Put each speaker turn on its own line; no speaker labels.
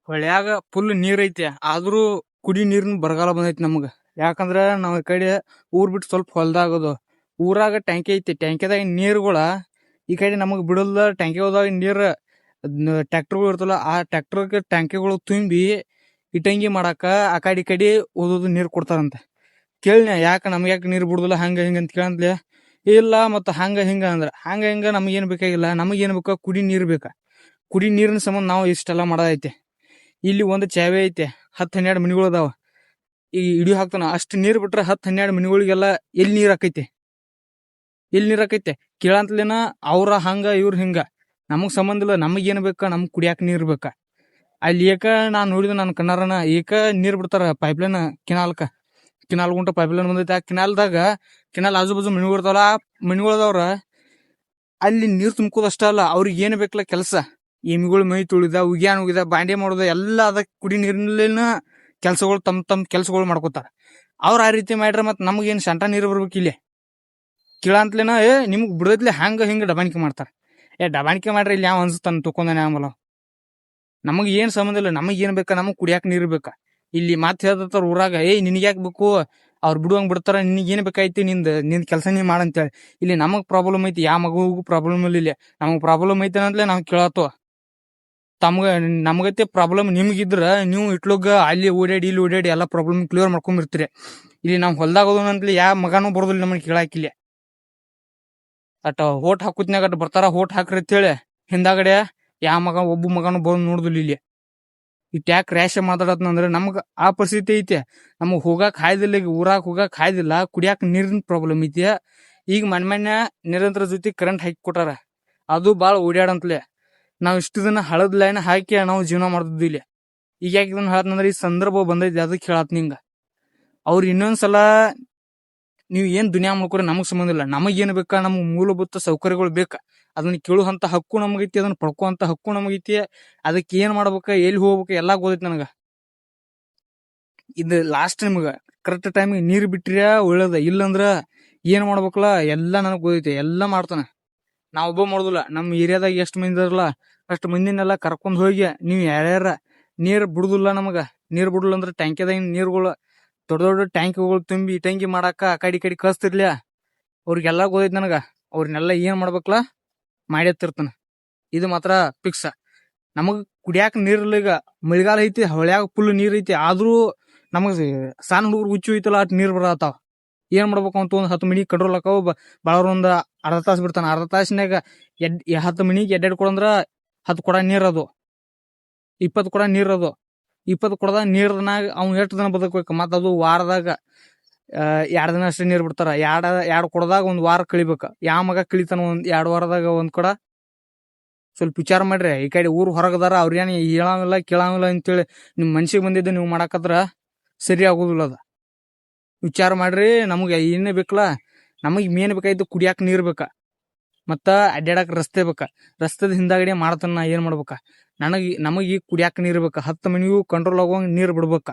ಹೊಳ್ಯಾಗ full ನೀರ್ ಐತಿ, ಆದ್ರೂ ಕುಡಿ ನೀರಿನ ಬರಗಾಲ ಬಂದೈತಿ ನಮಗ. ಯಾಕಂದ್ರ ನಾವ್ ಈ ಕಡೆ ಊರ್ ಬಿಟ್ಟು ಸ್ವಲ್ಪ ಹೊಲ್ದಾಗದು. ಊರಾಗ ಟ್ಯಾಂಕಿ ಐತಿ, ಟ್ಯಾಂಕಿದಾಗ ನೀರ್ಗಳ ಈ ಕಡೆ ನಮಗ್ ಬಿಡಲ್ಲ. ಟ್ಯಾಂಕಿದಾಗ ನೀರ್ ಟ್ರ್ಯಾಕ್ಟರ್ಗಳು ಇರ್ತಲ್ಲ, ಆ ಟ್ರ್ಯಾಕ್ಟರ್ಗೆ ಟ್ಯಾಂಕಿಗಳು ತುಂಬಿ ಇಟಂಗಿ ಮಾಡಾಕ ಆ ಕಡೆ ಓದೋದು ನೀರ್ ಕೊಡ್ತಾರಂತ. ಕೇಳಿನ ಯಾಕ ನಮ್ಗೆ ಯಾಕೆ ನೀರ್ ಬಿಡುದಿಲ್ಲ ಹಂಗ ಹಿಂಗ ಅಂತ ಕೇಳಂತ್ಲೆ. ಇಲ್ಲ ಮತ್ತ ಹಂಗ ಹಿಂಗ ಅಂದ್ರ ಹಂಗ ಹಿಂಗ ನಮಗೇನ್ ಬೇಕಾಗಿಲ್ಲ, ನಮಗೇನ್ ಬೇಕಾ ಕುಡಿ ನೀರ್ ಬೇಕಾ. ಕುಡಿ ನೀರಿನ ಸಂಬಂಧ ನಾವು ಇಷ್ಟೆಲ್ಲ ಮಾಡೋದೈತೆ. ಇಲ್ಲಿ ಒಂದು ಚಾವೆ ಐತೆ, 10-12 ಮನಿಗಳು ಅದಾವ. ಈ ಹಿಡಿಯೋ ಹಾಕ್ತಾನ ಅಷ್ಟ್ ನೀರ್ ಬಿಟ್ರೆ 10-12 ಮನಿಗಳಿಗೆಲ್ಲ ಎಲ್ಲಿ ನೀರ್ ಹಾಕೈತೆ, ಎಲ್ಲಿ ನೀರ್ ಹಾಕೈತೆ ಕೇಳಂತ್ಲೇನ. ಅವ್ರ ಹಂಗ ಇವ್ರ ಹಿಂಗ, ನಮಗ್ ಸಂಬಂಧ ಇಲ್ಲ. ನಮಗೇನ್ ಬೇಕಾ, ನಮಗ್ ಕುಡಿಯಾಕ ನೀರ್ ಬೇಕಾ. ಅಲ್ಲಿ ಏಕ ನಾನ್ ನೋಡಿದ ನನ್ನ ಕಣ್ಣಾರನ ಏಕ ನೀರ್ ಬಿಡ್ತಾರ ಪೈಪ್ಲೈನ್ ಕಿನಾಲ್ ಗುಂಟ ಪೈಪ್ಲೈನ್ ಬಂದೈತೆ. ಆ ಕಿನಾಲ್ ಆಜು ಬಾಜು ಮನಿಗಳು ಇರ್ತಾವಲ್ಲ, ಆ ಮನಿಗಳದವ್ರ ಅಲ್ಲಿ ನೀರ್ ತುಂಬ್ಕೋದಷ್ಟ ಅಲ್ಲ, ಅವ್ರಿಗೆ ಏನ್ ಬೇಕಲ್ಲ ಕೆಲಸ. ಎಮಿಗಳು ಮೈ ತುಳಿದ, ಉಗ್ಯಾನ ಬಾಂಡೆ ಮಾಡೋದ ಎಲ್ಲ ಅದಕ್ಕೆ ಕುಡಿ ನೀರಿನ ಕೆಲ್ಸಗಳು ತಮ್ಮ ಕೆಲ್ಸಗಳು ಮಾಡ್ಕೋತಾರ. ಅವ್ರ ಆ ರೀತಿ ಮಾಡ್ರ ಮತ್ ನಮಗೇನ್ ಶಂಟ ನೀರು ಬರ್ಬೇಕು ಇಲ್ಲಿ ಕೇಳಂತ್ಲೇನ. ನಿಮ್ಗ್ ಬಿಡದ್ಲೆ ಹಂಗ ಹಿಂಗ ಡಬಾಣಿಕೆ ಮಾಡ್ತಾರ. ಡಬಾಣಿಕೆ ಮಾಡ್ರಿ ಇಲ್ಲಿ ಯಾವ ಅನ್ಸುತ್ತಾನ ತುಕೊಂದಾನೆ ಆಮಲ. ನಮಗ್ ಏನ್ ಸಂಬಂಧ ಇಲ್ಲ. ನಮಗ್ ಏನ್ ಬೇಕಾ, ನಮಗ್ ಕುಡಿಯಾಕ ನೀರ್ ಬೇಕಾ. ಇಲ್ಲಿ ಮಾತ್ ಹೇಳ್ತಾರ ಊರಾಗ, ನಿನಗ್ ಯಾಕೆ ಬೇಕು, ಅವ್ರು ಬಿಡುವಂಗ್ ಬಿಡ್ತಾರ, ನಿನಗ್ ಏನ್ ಬೇಕಾಯ್ತಿ, ನಿಂದ ಕೆಲಸ ನೀ ಮಾಡಂತೇಳಿ. ಇಲ್ಲಿ ನಮಗ್ ಪ್ರಾಬ್ಲಮ್ ಐತಿ, ಯಾವ ಮಗುಗೂ ಪ್ರಾಬ್ಲಮ್ ಇಲ್ಲ. ಇಲ್ಲಿ ನಮಗ್ ಪ್ರಾಬ್ಲಮ್ ಐತೆ ಅಂತಲೇ ನಾವ್ ಕೇಳತ್ತೋ. ನಮಗೈತೆ ಪ್ರಾಬ್ಲಮ್ ನಿಮ್ಗಿದ್ರ ನೀವು ಇಟ್ಲೋಗ ಅಲ್ಲಿ ಓಡಾಡಿ ಇಲ್ಲಿ ಓಡಾಡಿ ಎಲ್ಲಾ ಪ್ರಾಬ್ಲಮ್ ಕ್ಲಿಯರ್ ಮಾಡ್ಕೊಂಡ್ಬಿಡ್ತೀರಿ. ಇಲ್ಲಿ ನಾವ್ ಹೊಲ್ದಾಗೋದಂತಲೇ ಯಾವ ಮಗನೂ ಬರೋದಿಲ್ಲ ನಮಗೆ ಕೇಳಾಕಿಲ್ಲ. ಅಟ್ ಹೋಟ್ ಹಾಕುತ್ನ್ಯಾಗ ಅಟ್ ಬರ್ತಾರ, ಹೋಟ್ ಹಾಕ್ರಿ ಅಂತೇಳಿ ಹಿಂದಾಗಡೆ ಯಾವ ಒಬ್ಬ ಮಗನು ಬಂದು ನೋಡುದಿಲ್ಲ. ಇಲ್ಲಿ ಇಟ್ ಯಾಕೆ ರ್ಯಾಶ ಮಾತಾಡತ್ನಂದ್ರೆ ನಮಗ್ ಆ ಪರಿಸ್ಥಿತಿ ಐತೆ. ನಮಗ್ ಹೋಗಾಕ್ ಹಾಯ್ದಿಲ್ಲ, ಈಗ ಊರಾಗ ಹೋಗಾಕ್ ಹಾಯ್ದಿಲ್ಲ, ಕುಡಿಯಾಕ ನೀರಿನ ಪ್ರಾಬ್ಲಮ್ ಐತಿ. ಈಗ ಮನ್ಮನ್ಯ ನಿರಂತರ ಜೊತೆ ಕರೆಂಟ್ ಹಾಕಿ ಕೊಟ್ಟಾರ, ಅದು ಬಾಳ ಓಡಾಡಂತ್ಲೆ. ನಾವ್ ಇಷ್ಟು ದಿನ ಹಳದ್ ಲೈನ್ ಹಾಕಿ ನಾವು ಜೀವನ ಮಾಡ್ತಿದ್ವಿ ಇಲ್ಲಿ. ಈಗ ಯಾಕೆ ಇದನ್ನ ಹೇಳತ್ನಂದ್ರೆ ಈ ಸಂದರ್ಭ ಬಂದೈತಿ, ಅದಕ್ಕೆ ಹೇಳತ್ ನಿಂಗ. ಅವ್ರು ಇನ್ನೊಂದ್ಸಲ ನೀವ್ ಏನ್ ದುನಿಯಾ ಮಾಡ್ಕೊರಿ ನಮಗ್ ಸಂಬಂಧ ಇಲ್ಲ. ನಮಗ್ ಏನ್ ಬೇಕಾ, ನಮಗ್ ಮೂಲಭೂತ ಸೌಕರ್ಯಗಳು ಬೇಕಾ, ಅದನ್ನ ಕೇಳುವಂತ ಹಕ್ಕು ನಮಗೈತಿ, ಅದನ್ನ ಪಡ್ಕೋಂತ ಹಕ್ಕು ನಮಗೈತಿ. ಅದಕ್ಕೆ ಏನ್ ಮಾಡ್ಬೇಕ, ಎಲ್ಲಿ ಹೋಗ್ಬೇಕ ಎಲ್ಲಾ ಗೊತ್ತೈತಿ ನನಗ. ಇದು ಲಾಸ್ಟ್ ನಿಮ್ಗ ಕರೆಕ್ಟ್ ಟೈಮಿಗೆ ನೀರ್ ಬಿಟ್ರಿಯ ಒಳ್ಳೇದ, ಇಲ್ಲಂದ್ರ ಏನ್ ಮಾಡ್ಬೇಕಲ್ಲ ಎಲ್ಲಾ ನನಗ್ ಗೊತ್ತೈತಿ. ಎಲ್ಲಾ ಮಾಡ್ತಾನ, ನಾವ್ ಒಬ್ಬ ಮಾಡುದಿಲ್ಲ. ನಮ್ ಏರಿಯಾದಾಗ ಎಷ್ಟ್ ಮಂದಿ ಇದಾರಲ್ಲ ಅಷ್ಟ್ ಮಂದಿನೆಲ್ಲ ಕರ್ಕೊಂಡ್ ಹೋಗಿ ನೀವ್ ಯಾರ್ಯಾರ ನೀರ್ ಬಿಡುದಿಲ್ಲ, ನಮಗ ನೀರ್ ಬಿಡುದಿಲ್ಲ ಅಂದ್ರೆ ಟ್ಯಾಂಕಿದಾಗ ನೀರ್ಗಳು ದೊಡ್ಡ ದೊಡ್ಡ ಟ್ಯಾಂಕಿಗಳು ತುಂಬಿ ಇಟಂಗಿ ಮಾಡಾಕ ಆ ಕಡೆ ಕಳಿಸ್ತಿರ್ಲಿಯ. ಅವ್ರಿಗೆಲ್ಲಾ ಗೊತ್ತೈತಿ ನನಗ. ಅವ್ರನ್ನೆಲ್ಲ ಏನ್ ಮಾಡ್ಬೇಕಲ್ಲ ಮಾಡ್ಯತ್ತಿರ್ತಾನ. ಇದು ಮಾತ್ರ ಫಿಕ್ಸ್. ನಮಗ್ ಕುಡಿಯಾಕ ನೀರಿಲ್ಲ. ಈಗ ಮಳಿಗಾಲ ಐತಿ, ಹೊಳ್ಯಾಗ ಫುಲ್ ನೀರ್ ಐತಿ, ಆದ್ರೂ ನಮಗ್ ಸಣ್ಣ ಹುಡುಗರು ಹುಚ್ಚು ಐತಲ್ಲ ಅಟ್ ನೀರ್ ಬರತಾವ. ಏನ್ ಮಾಡ್ಬೇಕು ಅಂತ ಒಂದ್ 10 ಮನಿ ಕಂಟ್ರೋಲ್ ಹಾಕವು. ಬಾಳವ್ರ ಒಂದ್ ಅರ್ಧ ತಾಸ ಬಿಡ್ತಾನ. ಅರ್ಧ ತಾಸಿನಾಗ 10 ಮನಿಗೆ 2 ಕೊಡ 10 ಕೊಡ ನೀರದು, 20 ಕೊಡ ನೀರದು. 20 ಕೊಡದ ನೀರ್ನಾಗ ಅವ್ನು ಎಷ್ಟು ದಿನ ಬದುಕಬೇಕು. ಮತ್ತ ಅದು ವಾರದಾಗ 2 ದಿನ ಅಷ್ಟೇ ನೀರ್ ಬಿಡ್ತಾರ. 2 ಕೊಡದಾಗ 1 ವಾರ ಕಳಿಬೇಕು. ಯಾವ ಮಗ ಕಳಿತಾನ 2 ವಾರದಾಗ 1 ಕೊಡ? ಸ್ವಲ್ಪ ವಿಚಾರ ಮಾಡ್ರಿ. ಈ ಕಡೆ ಊರ್ ಹೊರಗದಾರ, ಅವ್ರೇನ್ ಹೇಳಂಗಿಲ್ಲ ಕೇಳಂಗಿಲ್ಲ ಅಂತೇಳಿ ನಿಮ್ ಮನ್ಸಿಗೆ ಬಂದಿದ್ದು ನೀವು ಮಾಡಾಕತ್ರ ಸರಿ ಆಗುದಿಲ್ಲ. ಅದ ವಿಚಾರ ಮಾಡ್ರಿ. ನಮಗ್ ಏನೇ ಬೇಕಲ್ಲ, ನಮಗ್ ಮೇನ್ ಬೇಕಾಯ್ತು ಕುಡಿಯಾಕ ನೀರ್ ಬೇಕಾ, ಮತ್ತ ಅಡ್ಡಾಡಕ್ ರಸ್ತೆ ಬೇಕಾ. ರಸ್ತೆದ ಹಿಂದಾಗಡೆ ಮಾಡ್ತಾನ, ನಾ ಏನ್ ಮಾಡ್ಬೇಕ. ನಮಗ್ ಈಗ ಕುಡಿಯಾಕ ನೀರ್ ಬೇಕಾ, 10 ಮನಿಗೂ ಕಂಟ್ರೋಲ್ ಆಗುವಂಗ ನೀರ್ ಬಿಡ್ಬೇಕ.